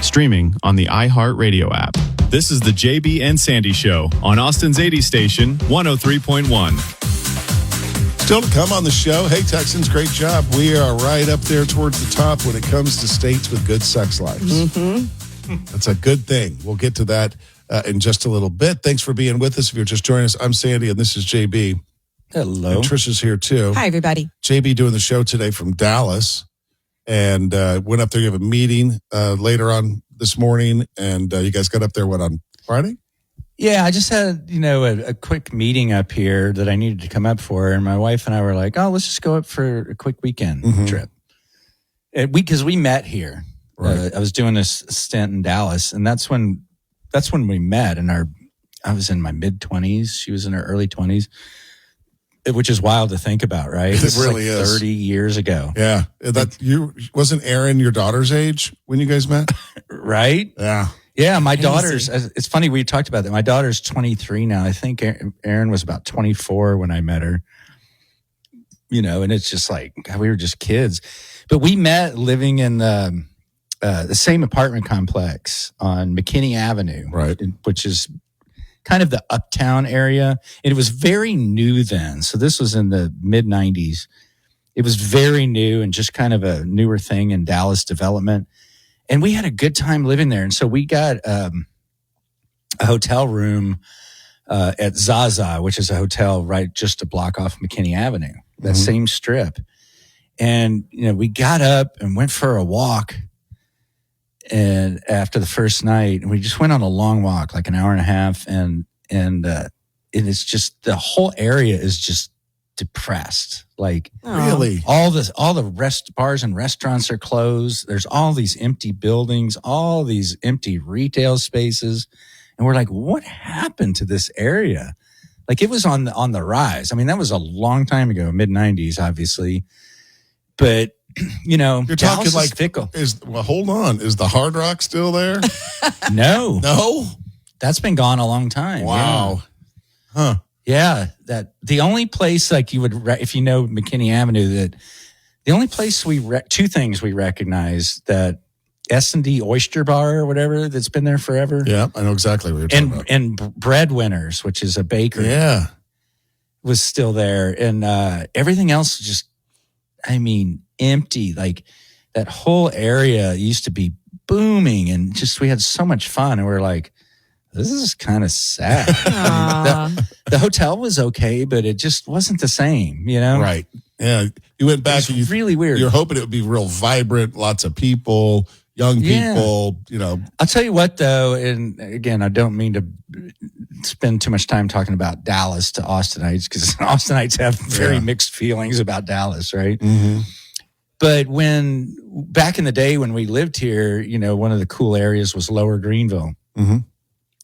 streaming on the iHeartRadio app. This is the JB and Sandy Show on Austin's 80 station, 103.1. Still to come on the show. Hey, Texans, great job. We are right up there towards the top when it comes to states with good sex lives. Mm-hmm. That's a good thing. We'll get to that in just a little bit. Thanks for being with us. If you're just joining us, I'm Sandy, and this is JB. Hello. And Trisha's here, too. Hi, everybody. JB doing the show today from Dallas, and went up there to have a meeting later on this morning, and you guys got up there, on Friday? Yeah, I just had, a quick meeting up here that I needed to come up for, and my wife and I were like, let's just go up for a quick weekend trip. Because we met here. Right. I was doing this stint in Dallas, and that's when we met. I was in my mid-20s. She was in her early 20s, which is wild to think about, right? It really is. 30 years ago. Yeah. Wasn't Erin your daughter's age when you guys met? Right? Yeah. Yeah, my daughter's, it's funny, we talked about that. My daughter's 23 now. I think Erin was about 24 when I met her. And it's just like, God, we were just kids. But we met living in the same apartment complex on McKinney Avenue, right? Which is kind of the uptown area. And it was very new then. So this was in the mid-90s. It was very new and just kind of a newer thing in Dallas development. And we had a good time living there. And so we got a hotel room at Zaza, which is a hotel right just a block off McKinney Avenue, that same strip. And, we got up and went for a walk. And after the first night, and we just went on a long walk, like an hour and a half. And it's just, the whole area is just depressed. Like, really, all the bars and restaurants are closed. There's all these empty buildings, all these empty retail spaces, and we're like, what happened to this area? Like, it was on the rise. I mean, that was a long time ago, mid-90s, obviously, but you're talking like fickle. Hold on, is the Hard Rock still there? No, that's been gone a long time. Wow, huh? Yeah, that the only place like you would, if you know McKinney Avenue, that the only place two things we recognize, that S&D Oyster Bar or whatever that's been there forever. Yeah, I know exactly what you're talking about. And Breadwinners, which is a bakery. Yeah, was still there, and everything else just, empty. Like that whole area used to be booming, and just we had so much fun, and we're like, this is kind of sad. The hotel was okay, but it just wasn't the same, Right. Yeah. You went back and really weird. You're hoping it would be real vibrant, lots of people, young people, I'll tell you what, though, and again, I don't mean to spend too much time talking about Dallas to Austinites, because Austinites have very mixed feelings about Dallas, right? Mm-hmm. But back in the day when we lived here, one of the cool areas was Lower Greenville. Mm-hmm.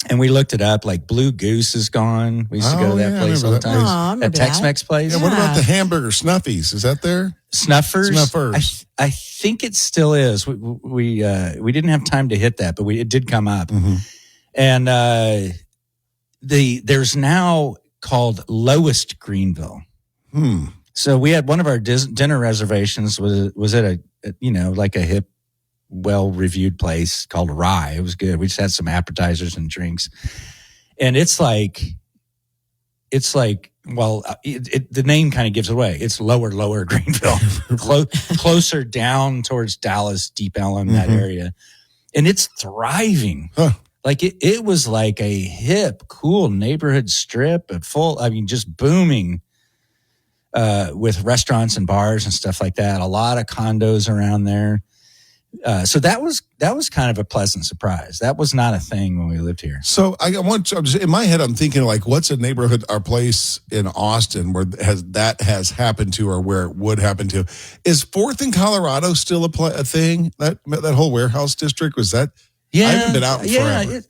And we looked it up, like Blue Goose is gone. We used to go to that place all the time. That Tex-Mex place. Yeah, what about the hamburger Snuffies? Is that there? Snuffers. I think it still is. We didn't have time to hit that, but it did come up. Mm-hmm. And there's now called Lowest Greenville. So we had one of our dinner reservations was at a like a hip, well-reviewed place called Rye. It was good. We just had some appetizers and drinks, and it's like, well, the name kind of gives it away. It's Lower Greenville, closer down towards Dallas, Deep Ellum, that area, and it's thriving. Huh. Like it was like a hip, cool neighborhood strip, just booming. With restaurants and bars and stuff like that, a lot of condos around there. So that was kind of a pleasant surprise. That was not a thing when we lived here. So in my head, I'm thinking like, what's a neighborhood or place in Austin where has happened to, or where it would happen to? Is 4th in Colorado still a thing? That whole warehouse district, was that? Yeah, I haven't been out forever.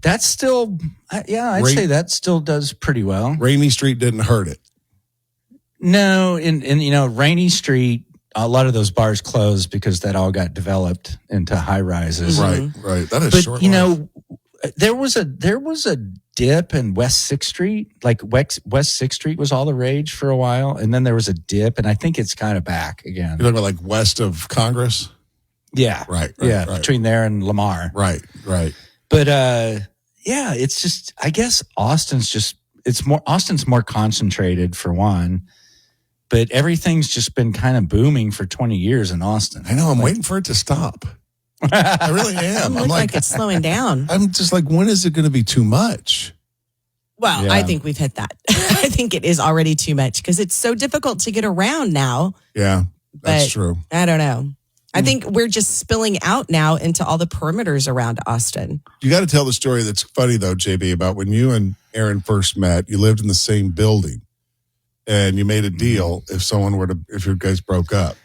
That's still, I'd say that still does pretty well. Rainy Street didn't hurt it. No, and Rainy Street, a lot of those bars closed because that all got developed into high rises. Right. That is short. There was a dip in West 6th Street. Like West 6th Street was all the rage for a while, and then there was a dip, and I think it's kind of back again. You're talking about like west of Congress? Yeah. Right. Between there and Lamar. Right. But it's just, I guess Austin's more concentrated for one, but everything's just been kind of booming for 20 years in Austin. I know. I'm waiting for it to stop. I really am. I'm like it's slowing down. I'm just like, when is it going to be too much? Well, Yeah. I think we've hit that. I think it is already too much because it's so difficult to get around now. Yeah, that's But true. I don't know. I think we're just spilling out now into all the perimeters around Austin. You got to tell the story that's funny, though, JB, about when you and Erin first met. You lived in the same building, and you made a deal if you guys broke up.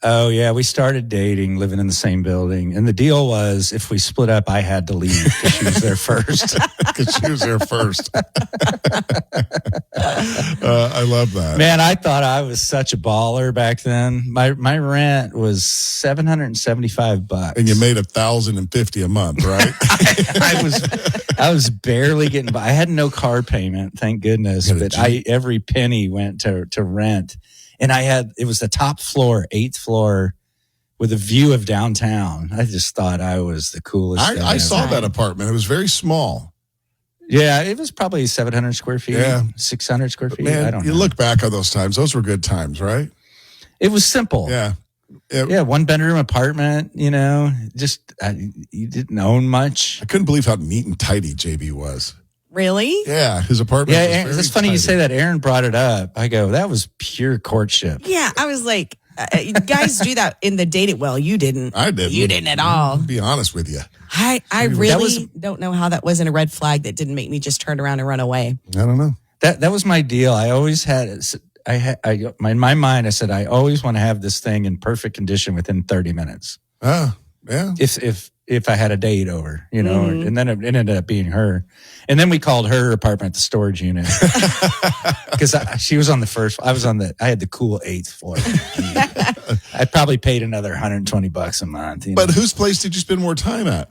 Oh, yeah. We started dating, living in the same building. And the deal was if we split up, I had to leave because she was there first. Because she was there first. I love that. Man, I thought I was such a baller back then. My rent was $775. And you made $1,050 a month, right? I was barely getting by. I had no car payment, thank goodness. But every penny went to rent. And it was the top floor, 8th floor, with a view of downtown. I just thought I was the coolest. I saw that apartment. It was very small. Yeah, it was probably 700 square feet, Yeah. 600 square feet. Man, I don't know. you look back on those times. Those were good times, right? It was simple. Yeah. Yeah, 1-bedroom apartment, just you didn't own much. I couldn't believe how neat and tidy JB was. Really? Yeah, his apartment. Yeah, was Aaron, very it's funny tidy. you say that. Aaron brought it up. I go, that was pure courtship. Yeah, I was like, guys do that in the dating. Well, you didn't. I didn't. You didn't at all. I'll be honest with you. I really don't know how that wasn't a red flag that didn't make me just turn around and run away. I don't know. That was my deal. I always had in my mind. I said I always want to have this thing in perfect condition within 30 minutes. Yeah. If I had a date over, and then it ended up being her, and then we called her apartment the storage unit because she was on the first. I had the cool 8th floor. I probably paid another $120 a month. But whose place did you spend more time at?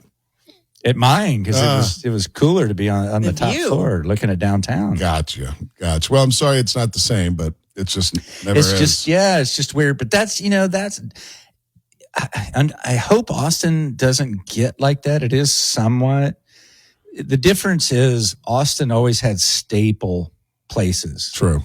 At mine, because it was cooler to be on the top view. floor looking at downtown. Gotcha. Well, I'm sorry it's not the same, but it's just never is. It's just weird. But that's. I hope Austin doesn't get like that. It is somewhat. The difference is Austin always had staple places. True.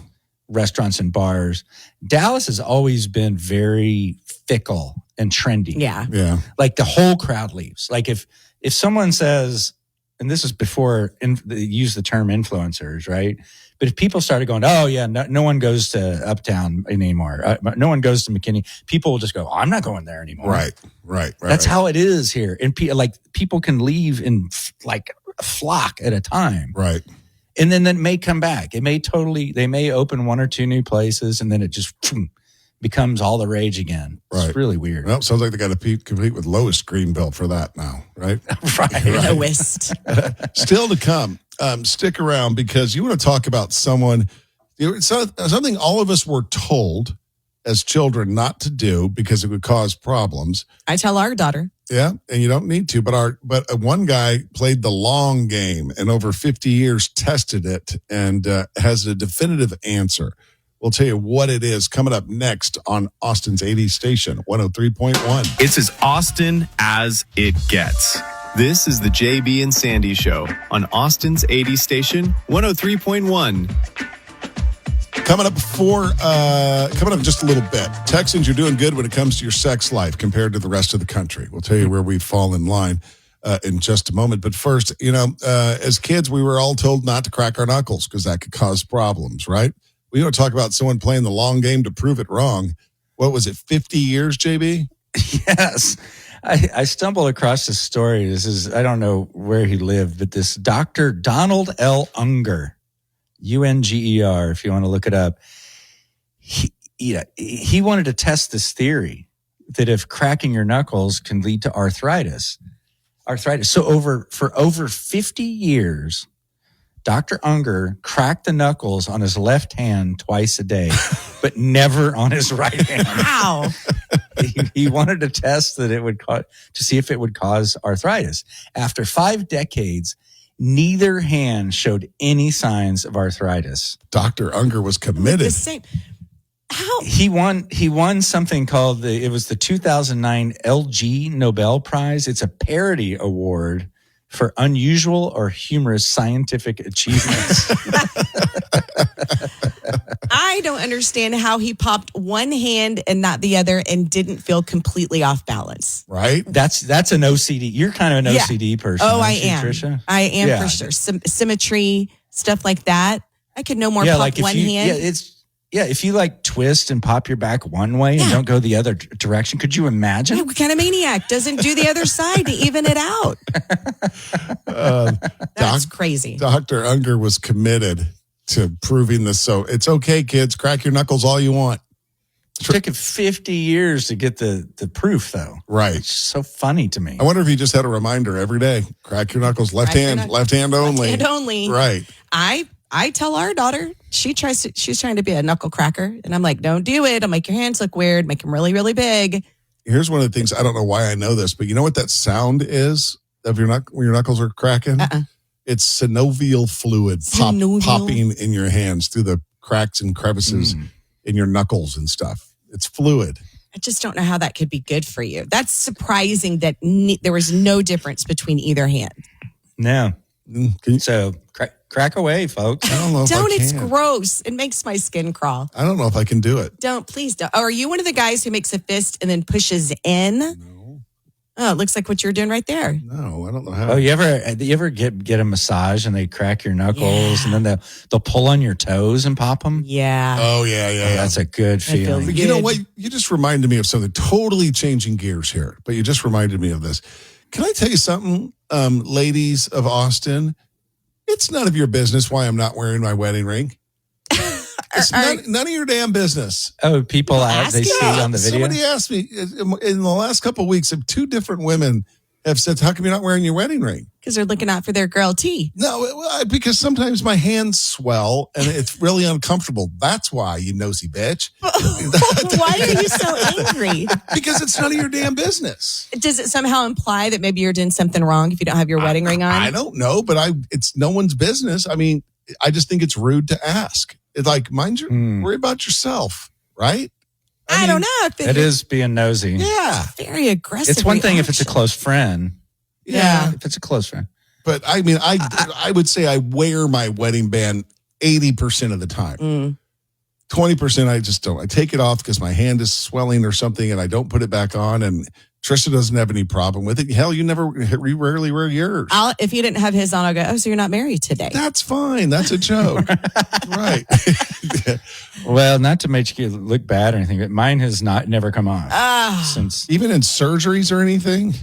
Restaurants and bars. Dallas has always been very fickle and trendy. Yeah. Like the whole crowd leaves. Like if someone says, and this is before they use the term influencers, right? But if people started going, oh yeah, no one goes to Uptown anymore. No one goes to McKinney. People will just go, oh, I'm not going there anymore. Right. That's how it is here. And people can leave in like a flock at a time. Right. And then that may come back. They may open 1 or 2 new places and then it just becomes all the rage again. It's really weird. Well, sounds like they got to compete with Lowest Greenville for that now, right? Right. Lowest. Still to come. Stick around because you want to talk about someone, something all of us were told as children not to do because it would cause problems. I tell our daughter. Yeah, and you don't need to. But one guy played the long game and over 50 years tested it and has a definitive answer. We'll tell you what it is coming up next on Austin's 80s station, 103.1. It's as Austin as it gets. This is the JB and Sandy Show on Austin's 80s station, 103.1. Coming up in just a little bit. Texans, you're doing good when it comes to your sex life compared to the rest of the country. We'll tell you where we fall in line in just a moment. But first, as kids, we were all told not to crack our knuckles because that could cause problems, right? We want to talk about someone playing the long game to prove it wrong. What was it, 50 years, JB? Yes. I stumbled across this story. I don't know where he lived, but this Dr. Donald L. Unger, Unger, if you want to look it up, he wanted to test this theory that if cracking your knuckles can lead to arthritis. So for over 50 years, Dr. Unger cracked the knuckles on his left hand twice a day, but never on his right hand. Wow. He wanted to test that to see if it would cause arthritis. After 5 decades, neither hand showed any signs of arthritis. Dr. Unger was committed. The same. How? He won something called it was the 2009 LG Nobel Prize. It's a parody award for unusual or humorous scientific achievements. I don't understand how he popped one hand and not the other and didn't feel completely off balance. Right? That's an OCD. You're kind of an OCD person. Oh, aren't I you, am. Trisha? I am Yeah. for sure. Symmetry, stuff like that. I could no more pop one hand. If you like twist and pop your back one way and don't go the other direction, could you imagine? Yeah, what kind of maniac doesn't do the other side to even it out? That's crazy. Dr. Unger was committed to proving this. So it's okay, kids. Crack your knuckles all you want. It took it 50 years to get the proof, though. Right. It's so funny to me. I wonder if he just had a reminder every day. Crack your knuckles. Left hand only. Left hand only. Right. I tell our daughter, she's trying to be a knuckle cracker. And I'm like, don't do it. I'll make your hands look weird, make them really, really big. Here's one of the things, I don't know why I know this, but you know what that sound is of when your knuckles are cracking? It's synovial fluid popping in your hands through the cracks and crevices in your knuckles and stuff. It's fluid. I just don't know how that could be good for you. That's surprising that there was no difference between either hand. No. So crack away, folks. I don't know if Don't. I can. It's gross. It makes my skin crawl. I don't know if I can do it. Please don't. Oh, are you one of the guys who makes a fist and then pushes in? No. Oh, it looks like what you're doing right there. No, I don't know how. Oh, you ever get a massage and they crack your knuckles and then they'll pull on your toes and pop them? Yeah. Oh, yeah. That's a good feeling. You know what? You just reminded me of something, totally changing gears here, but you just reminded me of this. Can I tell you something, ladies of Austin? It's none of your business why I'm not wearing my wedding ring. It's none of your damn business. Oh, people they see on the video? Somebody asked me in the last couple of weeks, two different women have said, how come you're not wearing your wedding ring? Because they're looking out for their girl T. No, because sometimes my hands swell and it's really uncomfortable. That's why, you nosy bitch. Why are you so angry? Because it's none of your damn business. Does it somehow imply that maybe you're doing something wrong if you don't have your wedding ring on? I don't know, but it's no one's business. I mean, I just think it's rude to ask. It's like, worry about yourself, right? I don't know. It is being nosy. Yeah. Very aggressive. It's one thing if it's a close friend. Yeah. If it's a close friend. But I mean, I would say I wear my wedding band 80% of the time. 20% I just don't. I take it off because my hand is swelling or something and I don't put it back on. And Trisha doesn't have any problem with it. Hell, you rarely wear yours. If you didn't have his on, I'll go, oh, so you're not married today. That's fine. That's a joke. Right. Well, not to make you look bad or anything, but mine has never come on. Since even in surgeries or anything?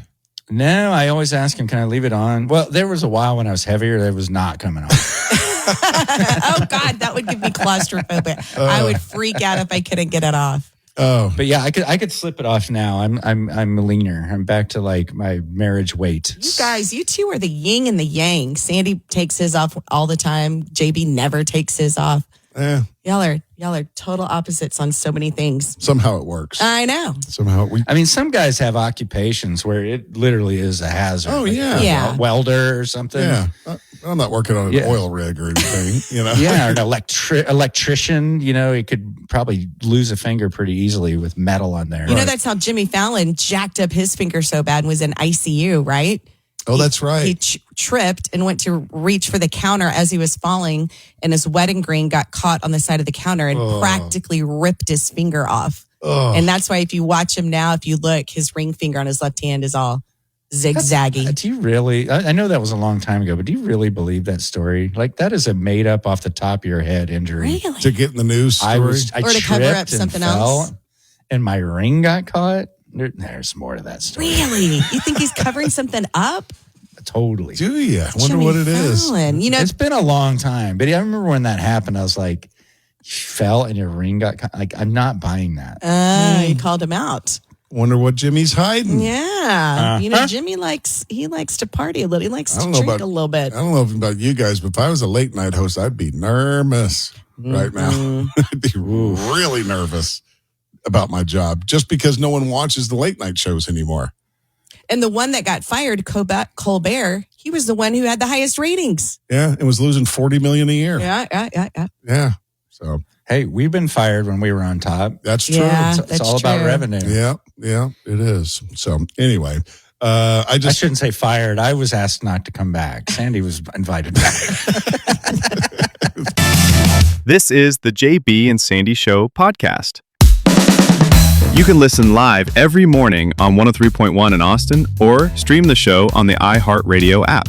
No, I always ask him, can I leave it on? Well, there was a while when I was heavier that it was not coming on. Oh, God, that would give me claustrophobia. I would freak out if I couldn't get it off. Oh, but yeah, I could slip it off now. I'm leaner. I'm back to like my marriage weight. You guys, you two are the yin and the yang. Sandy takes his off all the time. JB never takes his off. Y'all are total opposites on so many things. Somehow it works. I know. I mean, some guys have occupations where it literally is a hazard. Oh, yeah. Yeah. A welder or something. Yeah. I'm not working on an oil rig or anything, you know. Yeah, or an electrician, you know, he could probably lose a finger pretty easily with metal on there. You know, that's how Jimmy Fallon jacked up his finger so bad and was in ICU, right? Oh, that's right. He tripped and went to reach for the counter as he was falling, and his wedding ring got caught on the side of the counter and practically ripped his finger off. And that's why if you watch him now, if you look, his ring finger on his left hand is all zigzaggy. Do you really? I know that was a long time ago, but do you really believe that story? Like that is a made up off the top of your head injury. Really? To get in the news story? Or to cover up something else? And my ring got caught. There's more to that story. Really? You think he's covering something up? Totally. Do you? I wonder Jimmy what it is. Fallon. You know, it's been a long time, but I remember when that happened. I was like, you fell and your ring got caught. Like, I'm not buying that. You called him out. Wonder what Jimmy's hiding. Yeah. You know, Jimmy likes to party a little. He likes to drink a little bit. I don't know about you guys, but if I was a late night host, I'd be nervous right now. I'd be really nervous about my job just because no one watches the late night shows anymore. And the one that got fired, Colbert, he was the one who had the highest ratings. Yeah, it was losing $40 million a year. Yeah. Yeah. So Hey, we've been fired when we were on top. That's true. Yeah. It's That's all about true. revenue. Yeah, it is. So anyway, I shouldn't say fired. I was asked not to come back. Sandy was invited back. This is the JB and Sandy Show podcast. You can listen live every morning on 103.1 in Austin or stream the show on the iHeartRadio app.